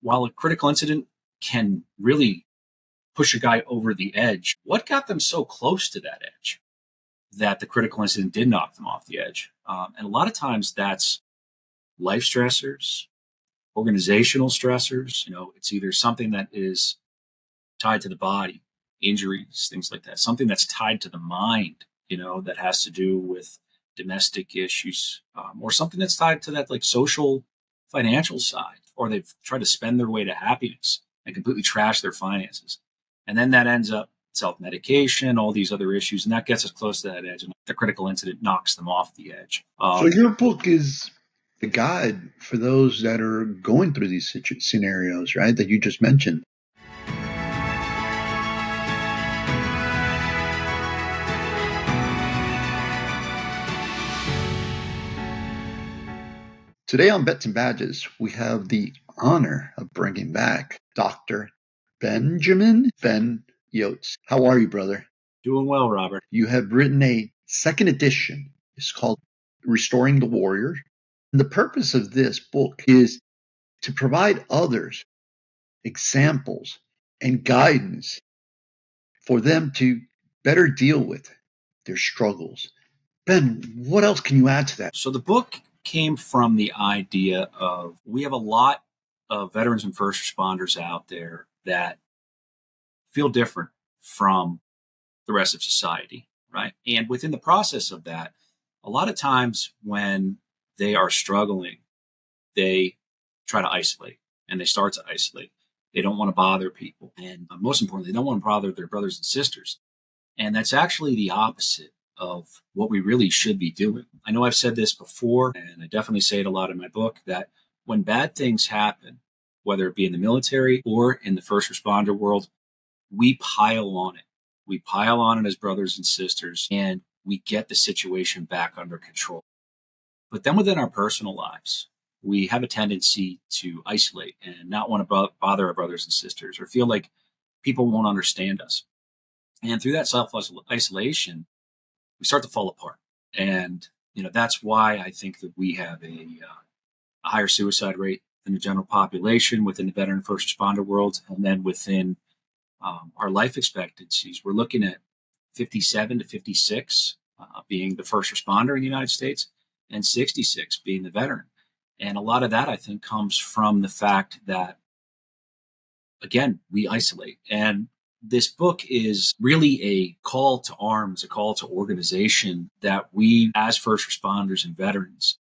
while a critical incident can really push a guy over the edge, what got them so close to that edge that the critical incident did knock them off the edge? And a lot of times that's life stressors, organizational stressors. It's either something that is tied to the body, injuries, things like that, something that's tied to the mind, that has to do with domestic issues, or something that's tied to that like social, financial side, or they've tried to spend their way to happiness and completely trash their finances. And then that ends up self-medication, all these other issues, and that gets us close to that edge. And the critical incident knocks them off the edge. So your book is a guide for those that are going through these scenarios, right, that you just mentioned. Today on Bets and Badges, we have the honor of bringing back Dr. Benjamin Ben Iobst. How are you, brother? Doing well, Robert. You have written a second edition. It's called Restoring the Warrior. And the purpose of this book is to provide others examples and guidance for them to better deal with their struggles. Ben, what else can you add to that? So the book came from the idea of, we have a lot of veterans and first responders out there that feel different from the rest of society, right? And within the process of that, a lot of times when they are struggling, they try to isolate, and they start to isolate. They don't want to bother people. And most importantly, they don't want to bother their brothers and sisters. And that's actually the opposite of what we really should be doing. I know I've said this before, and I definitely say it a lot in my book, that when bad things happen, whether it be in the military or in the first responder world, we pile on it. We pile on it as brothers and sisters, and we get the situation back under control. But then within our personal lives, we have a tendency to isolate and not want to bother our brothers and sisters, or feel like people won't understand us. And through that self-isolation, we start to fall apart. And, that's why I think that we have a higher suicide rate than the general population within the veteran first responder world. And then within our life expectancies, we're looking at 57 to 56 being the first responder in the United States, and 66 being the veteran. And a lot of that, I think, comes from the fact that, again, we isolate. And this book is really a call to arms, a call to organization, that we, as first responders and veterans,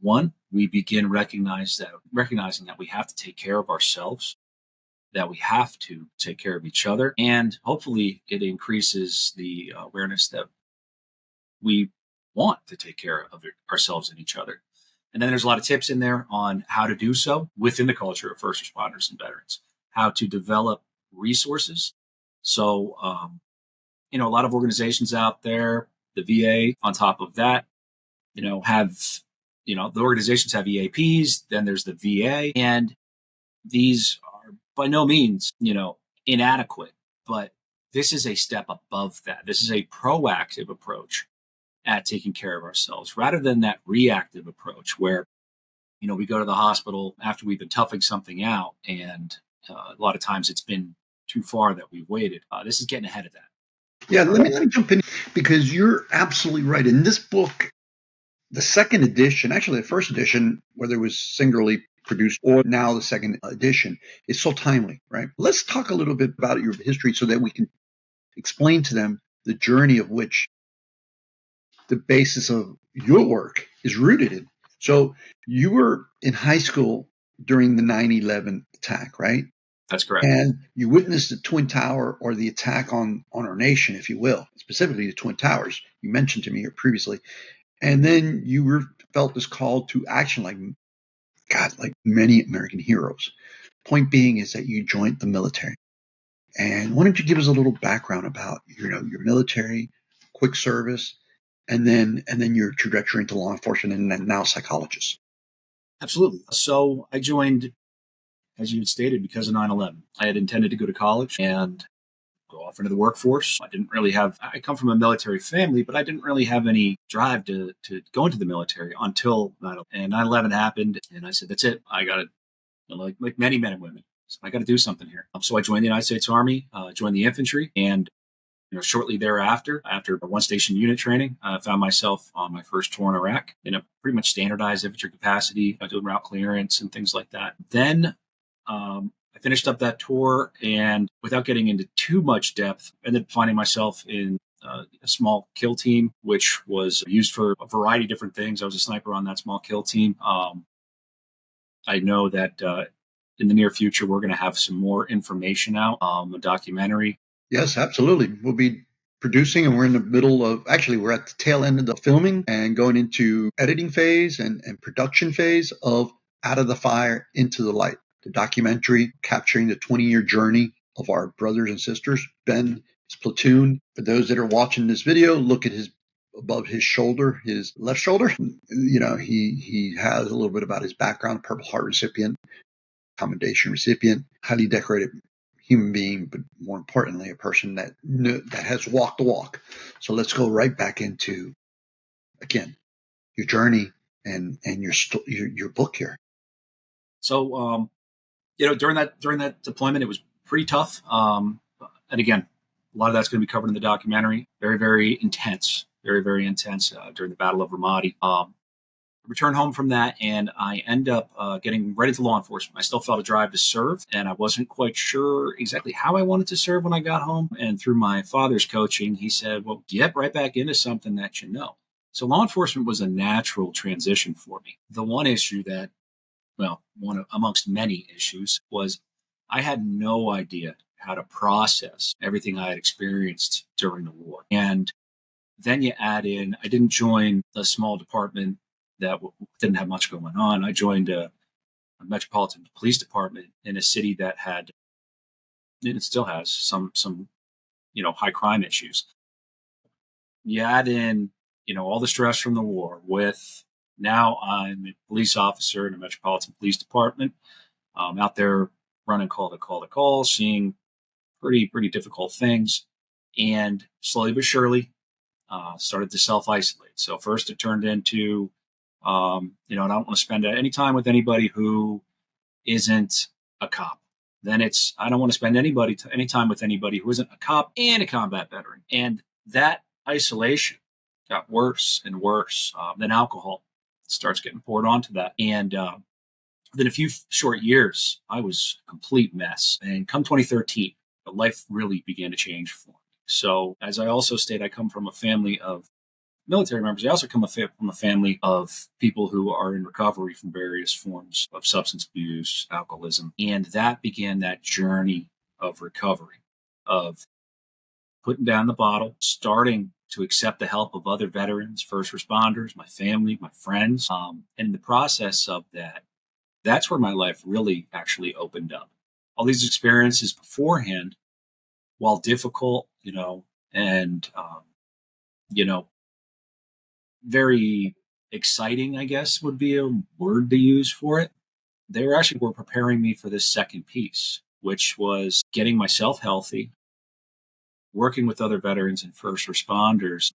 one, we begin recognizing that we have to take care of ourselves, that we have to take care of each other, and hopefully it increases the awareness that we want to take care of ourselves and each other. And then there's a lot of tips in there on how to do so within the culture of first responders and veterans, how to develop resources. So, a lot of organizations out there, the VA on top of that, have, the organizations have EAPs, then there's the VA, and these are by no means, inadequate, but this is a step above that. This is a proactive approach at taking care of ourselves, rather than that reactive approach where, we go to the hospital after we've been toughing something out, and a lot of times it's been too far that we've waited. This is getting ahead of that. Yeah, let me jump in, because you're absolutely right. In this book, the second edition, actually the first edition, whether it was singularly produced or now the second edition, is so timely, right? Let's talk a little bit about your history so that we can explain to them the journey of which the basis of your work is rooted in. So you were in high school during the 9/11 attack, right? That's correct. And you witnessed the Twin Tower, or the attack on our nation, if you will, specifically the Twin Towers. You mentioned to me here previously. And then you felt this call to action, like many American heroes. Point being is that you joined the military. And why don't you give us a little background about, your military, quick service, and then your trajectory into law enforcement, and now psychologist. Absolutely. So I joined, as you had stated, because of 9/11. I had intended to go to college and go off into the workforce. I come from a military family, but I didn't really have any drive to go into the military until 9/11. And 9/11 happened, and I said, that's it. I got to like many men and women. So I got to do something here. So I joined the United States Army, joined the infantry, and shortly thereafter, after one station unit training, I found myself on my first tour in Iraq in a pretty much standardized infantry capacity, doing route clearance and things like that. Then I finished up that tour, and without getting into too much depth, ended up finding myself in a small kill team, which was used for a variety of different things. I was a sniper on that small kill team. I know that in the near future, we're going to have some more information out, a documentary. Yes, absolutely. We'll be producing, and we're in the middle of, actually, we're at the tail end of the filming and going into editing phase and production phase of Out of the Fire into the Light, the documentary capturing the 20-year journey of our brothers and sisters. Ben, his platoon. For those that are watching this video, look at above his shoulder, his left shoulder. He has a little bit about his background, Purple Heart recipient, commendation recipient, highly decorated human being, but more importantly, a person that has walked the walk. So let's go right back into, again, your journey and your book here. So during that deployment, it was pretty tough. And again, a lot of that's going to be covered in the documentary. Very, very intense. Very, very intense during the Battle of Ramadi. Return home from that, and I end up getting right into law enforcement. I still felt a drive to serve, and I wasn't quite sure exactly how I wanted to serve when I got home. And through my father's coaching, he said, well, get right back into something that you know. So law enforcement was a natural transition for me. The one issue that, one amongst many issues, was I had no idea how to process everything I had experienced during the war. And then you add in, I didn't join a small department that didn't have much going on. I joined a metropolitan police department in a city that had, and it still has some high crime issues. You add in, all the stress from the war with, now I'm a police officer in a metropolitan police department, out there running call to call, seeing pretty difficult things, and slowly but surely started to self-isolate. So first it turned into, I don't want to spend any time with anybody who isn't a cop. Then it's, I don't want to spend any time with anybody who isn't a cop and a combat veteran. And that isolation got worse and worse. Then alcohol starts getting poured onto that. And within a few short years, I was a complete mess. And come 2013, life really began to change for me. So as I also stated, I come from a family of military members. I also come from a family of people who are in recovery from various forms of substance abuse, alcoholism. And that began that journey of recovery, of putting down the bottle, starting to accept the help of other veterans, first responders, my family, my friends. And in the process of that, that's where my life really actually opened up. All these experiences beforehand, while difficult, and, very exciting, I guess would be a word to use for it. They were preparing me for this second piece, which was getting myself healthy, working with other veterans and first responders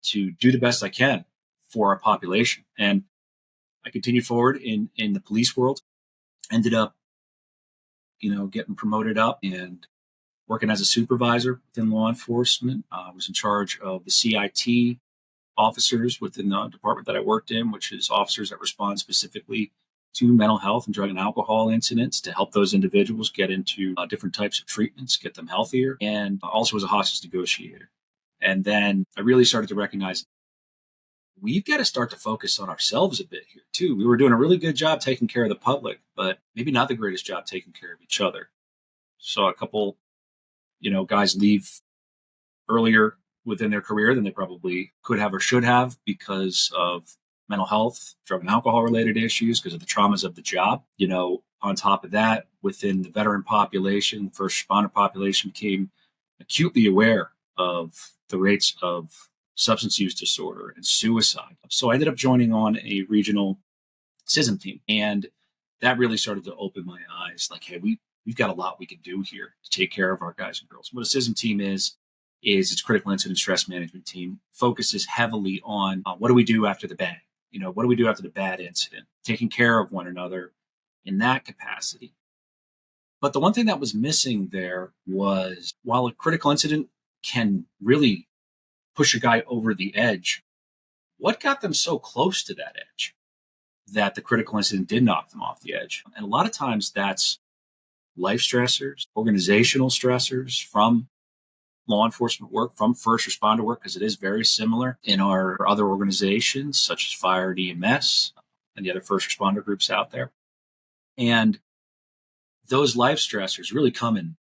to do the best I can for our population. And I continued forward in the police world, ended up, getting promoted up and working as a supervisor within law enforcement. I was in charge of the CIT officers within the department that I worked in, which is officers that respond specifically to mental health and drug and alcohol incidents to help those individuals get into different types of treatments, get them healthier, and also as a hostage negotiator. And then I really started to recognize we've got to start to focus on ourselves a bit here too. We were doing a really good job taking care of the public, but maybe not the greatest job taking care of each other. So a couple, guys leave earlier within their career than they probably could have or should have because of mental health, drug and alcohol related issues, because of the traumas of the job. On top of that, within the veteran population, the first responder population became acutely aware of the rates of substance use disorder and suicide. So I ended up joining on a regional CISM team, and that really started to open my eyes. Like, hey, we've got a lot we can do here to take care of our guys and girls. What a CISM team is its critical incident stress management team focuses heavily on what do we do after the bang? What do we do after the bad incident? Taking care of one another, in that capacity. But the one thing that was missing there was, while a critical incident can really push a guy over the edge, what got them so close to that edge that the critical incident did knock them off the edge? And a lot of times that's life stressors, organizational stressors from law enforcement work, from first responder work, because it is very similar in our other organizations, such as fire and EMS and the other first responder groups out there. And those life stressors really come in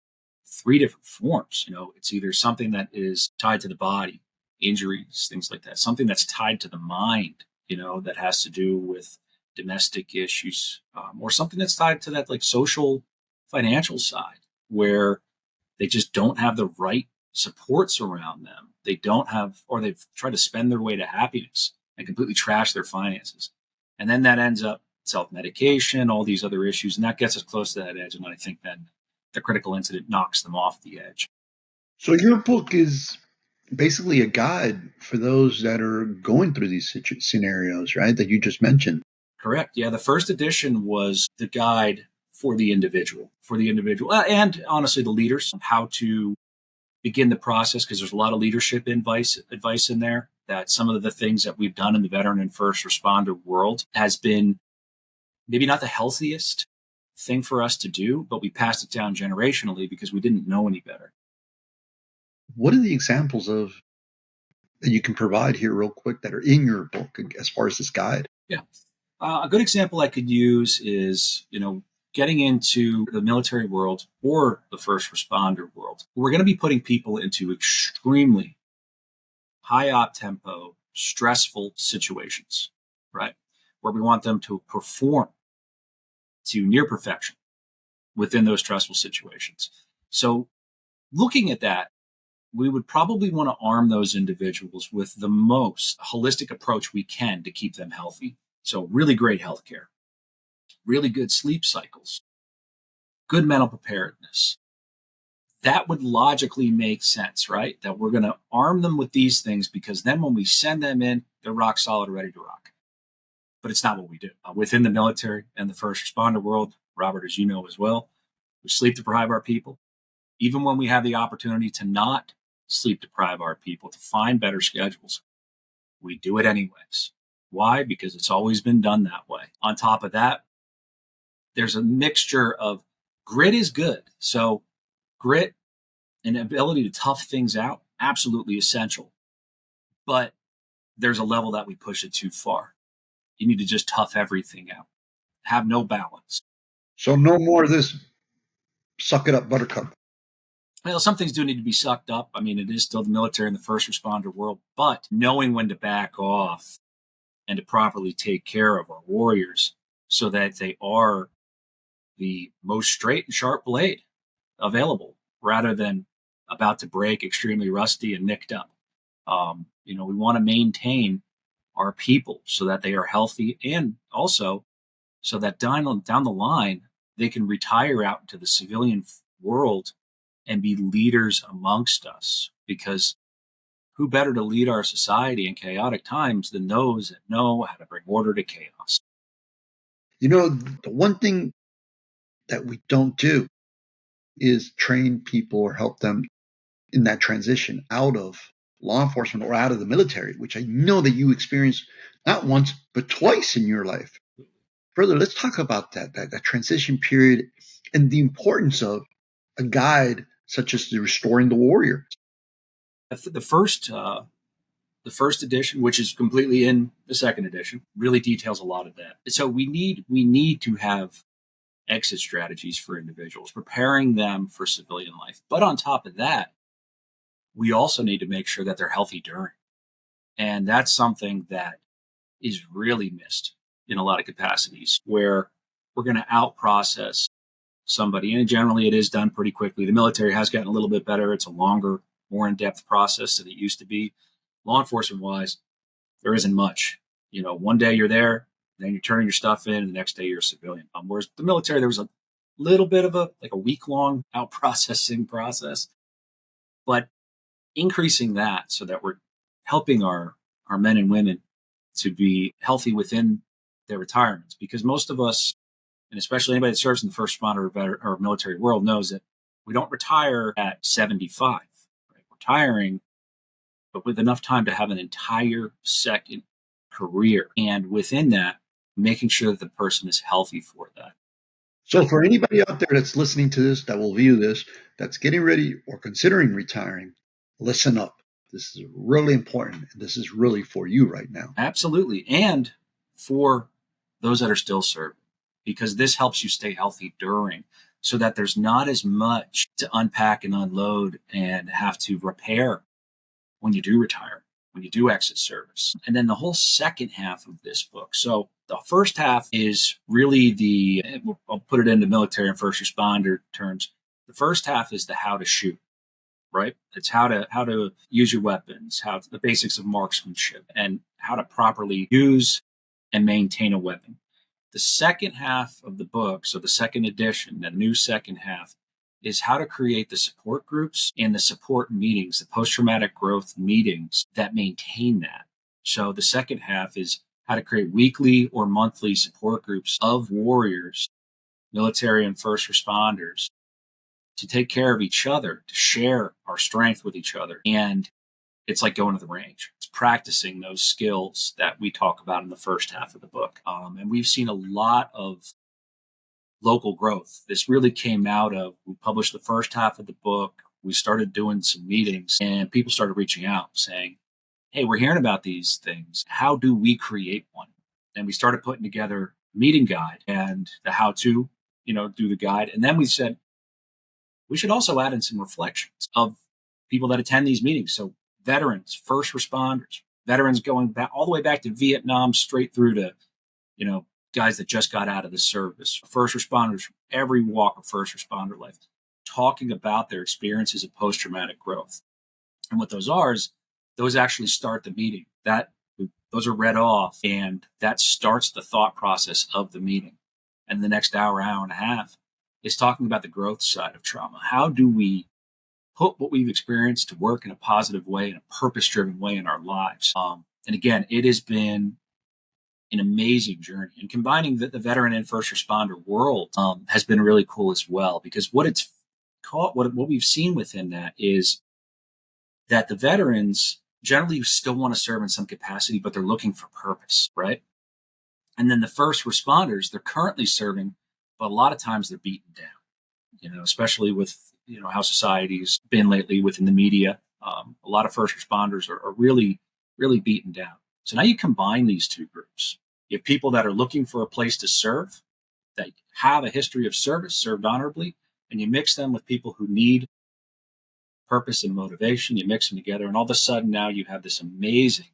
three different forms. It's either something that is tied to the body, injuries, things like that, something that's tied to the mind, that has to do with domestic issues, or something that's tied to that like social, financial side, where they just don't have the right supports around them. They don't have, or they've tried to spend their way to happiness and completely trash their finances. And then that ends up self-medication, all these other issues, and that gets us close to that edge. And I think then the critical incident knocks them off the edge. So your book is basically a guide for those that are going through these scenarios, right, that you just mentioned. Correct. Yeah, the first edition was the guide for the individual, and honestly, the leaders, how to begin the process, because there's a lot of leadership advice in there, that some of the things that we've done in the veteran and first responder world has been maybe not the healthiest thing for us to do, but we passed it down generationally because we didn't know any better. What are the examples of that you can provide here real quick that are in your book as far as this guide? Yeah. A good example I could use is, getting into the military world or the first responder world. We're going to be putting people into extremely high op tempo, stressful situations, right? Where we want them to perform to near perfection within those stressful situations. So looking at that, we would probably want to arm those individuals with the most holistic approach we can to keep them healthy. So really great healthcare, really good sleep cycles, good mental preparedness. That would logically make sense, right? That we're going to arm them with these things, because then when we send them in, they're rock solid, ready to rock. But it's not what we do. Within the military and the first responder world, Robert, as you know as well, we sleep deprive our people. Even when we have the opportunity to not sleep deprive our people, to find better schedules, we do it anyways. Why? Because it's always been done that way. On top of that, there's a mixture of grit is good. So grit and ability to tough things out, absolutely essential. But there's a level that we push it too far. You need to just tough everything out, have no balance. So no more of this suck it up buttercup. Well, some things do need to be sucked up. I mean, it is still the military and the first responder world, but knowing when to back off and to properly take care of our warriors so that they are the most straight and sharp blade available, rather than about to break, extremely rusty and nicked up. We want to maintain our people so that they are healthy, and also so that down the line, they can retire out into the civilian world and be leaders amongst us. Because who better to lead our society in chaotic times than those that know how to bring order to chaos? The one thing that we don't do is train people or help them in that transition out of law enforcement or out of the military, which I know that you experienced not once, but twice in your life. Further, let's talk about that transition period and the importance of a guide such as the Restoring the Warrior. The first edition, which is completely in the second edition, really details a lot of that. So we need to have exit strategies for individuals, preparing them for civilian life. But on top of that, we also need to make sure that they're healthy during. And that's something that is really missed in a lot of capacities, where we're going to out-process somebody. And generally, it is done pretty quickly. The military has gotten a little bit better. It's a longer, more in-depth process than it used to be. Law enforcement-wise, there isn't much. One day you're there, then you're turning your stuff in, and the next day you're a civilian. Whereas the military, there was a little bit of a week-long out-processing process. But increasing that so that we're helping our men and women to be healthy within their retirements, because most of us and especially anybody that serves in the first responder or military world knows that we don't retire at 75. Right? We're retiring, but with enough time to have an entire second career. And within that, making sure that the person is healthy for that. So for anybody out there that's listening to this, that will view this, that's getting ready or considering retiring, listen up. This is really important. This is really for you right now. Absolutely. And for those that are still serving, because this helps you stay healthy during, so that there's not as much to unpack and unload and have to repair when you do retire, when you do exit service. And then the whole second half of this book. So the first half is really I'll put it into military and first responder terms. The first half is the how to shoot, right? It's how to use your weapons, the basics of marksmanship, and how to properly use and maintain a weapon. The second half of the book, so the second edition, the new second half, is how to create the support groups and the support meetings, the post-traumatic growth meetings that maintain that. So the second half is how to create weekly or monthly support groups of warriors, military and first responders, to take care of each other, to share our strength with each other. And it's like going to the range. It's practicing those skills that we talk about in the first half of the book. And we've seen a lot of local growth. This really came out of, we published the first half of the book. We started doing some meetings and people started reaching out saying, hey, we're hearing about these things. How do we create one? And we started putting together a meeting guide and the how to, do the guide. And then we said, we should also add in some reflections of people that attend these meetings. So veterans, first responders, veterans going back all the way back to Vietnam, straight through to, guys that just got out of the service, first responders from every walk of first responder life, talking about their experiences of post-traumatic growth. And what those are is those actually start the meeting. Those are read off, and that starts the thought process of the meeting. And the next hour and a half is talking about the growth side of trauma. How do we put what we've experienced to work in a positive way, in a purpose-driven way in our lives? And again, it has been an amazing journey. And combining the veteran and first responder world has been really cool as well, because what we've seen within that is that the veterans generally still want to serve in some capacity, but they're looking for purpose, right? And then the first responders, they're currently serving, but a lot of times they're beaten down, especially with, how society's been lately within the media. A lot of first responders are really, really beaten down. So now you combine these two groups. You have people that are looking for a place to serve, that have a history of service, served honorably, and you mix them with people who need purpose and motivation. You mix them together, and all of a sudden now you have this amazing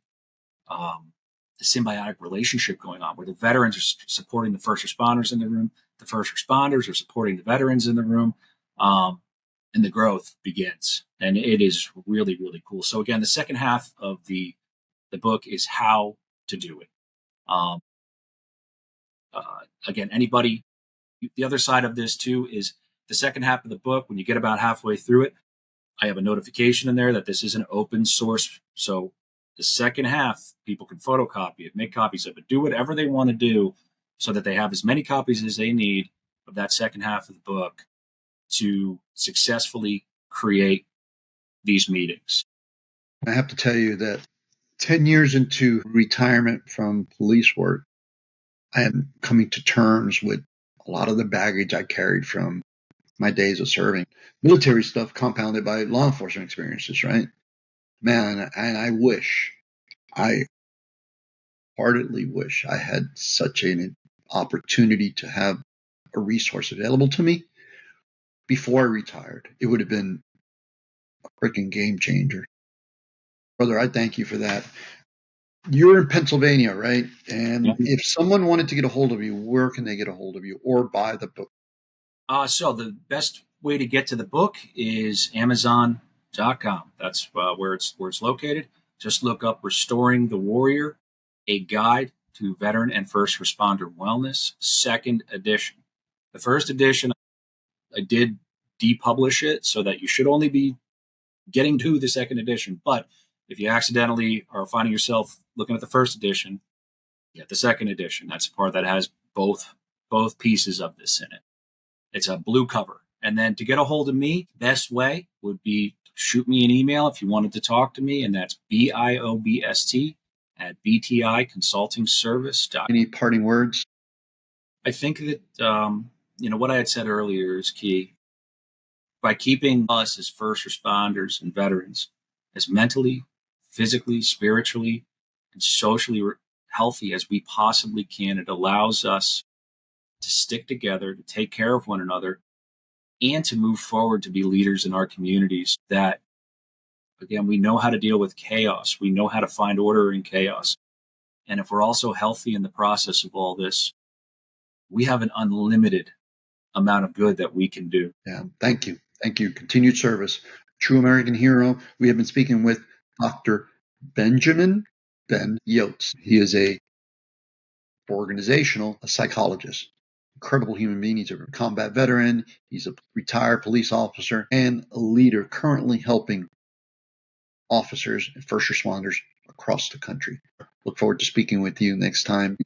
symbiotic relationship going on where the veterans are supporting the first responders in the room, the first responders are supporting the veterans in the room, and the growth begins. And it is really, really cool. So again, the second half of the book is how to do it. Again, the other side of this too is the second half of the book. When you get about halfway through it, I have a notification in there that this is an open source. So the second half, people can photocopy it, make copies of it, do whatever they want to do so that they have as many copies as they need of that second half of the book to successfully create these meetings. I have to tell you that 10 years into retirement from police work, I am coming to terms with a lot of the baggage I carried from my days of serving. Military stuff compounded by law enforcement experiences, right? Man, and I heartedly wish I had such an opportunity to have a resource available to me before I retired. It would have been a freaking game changer. Brother, I thank you for that. You're in Pennsylvania, right? And if someone wanted to get a hold of you, where can they get a hold of you or buy the book? So the best way to get to the book is Amazon.com. That's where it's located. Just look up Restoring the Warrior, a guide to veteran and first responder wellness, second edition. The first edition, I did depublish it so that you should only be getting to the second edition. But if you accidentally are finding yourself looking at the first edition, get the second edition. That's the part that has both both pieces of this in it. It's a blue cover. And then to get a hold of me, best way would be shoot me an email if you wanted to talk to me, and that's BIOBST at bticonsultingservice.com. Any parting words? I think that, what I had said earlier is key. By keeping us as first responders and veterans as mentally, physically, spiritually, and socially healthy as we possibly can, it allows us to stick together, to take care of one another, and to move forward to be leaders in our communities that, again, we know how to deal with chaos. We know how to find order in chaos. And if we're also healthy in the process of all this, we have an unlimited amount of good that we can do. Yeah, thank you. Thank you. Continued service. True American hero. We have been speaking with Dr. Benjamin Ben Iobst. He is a psychologist. Incredible human being. He's a combat veteran. He's a retired police officer and a leader currently helping officers and first responders across the country. Look forward to speaking with you next time.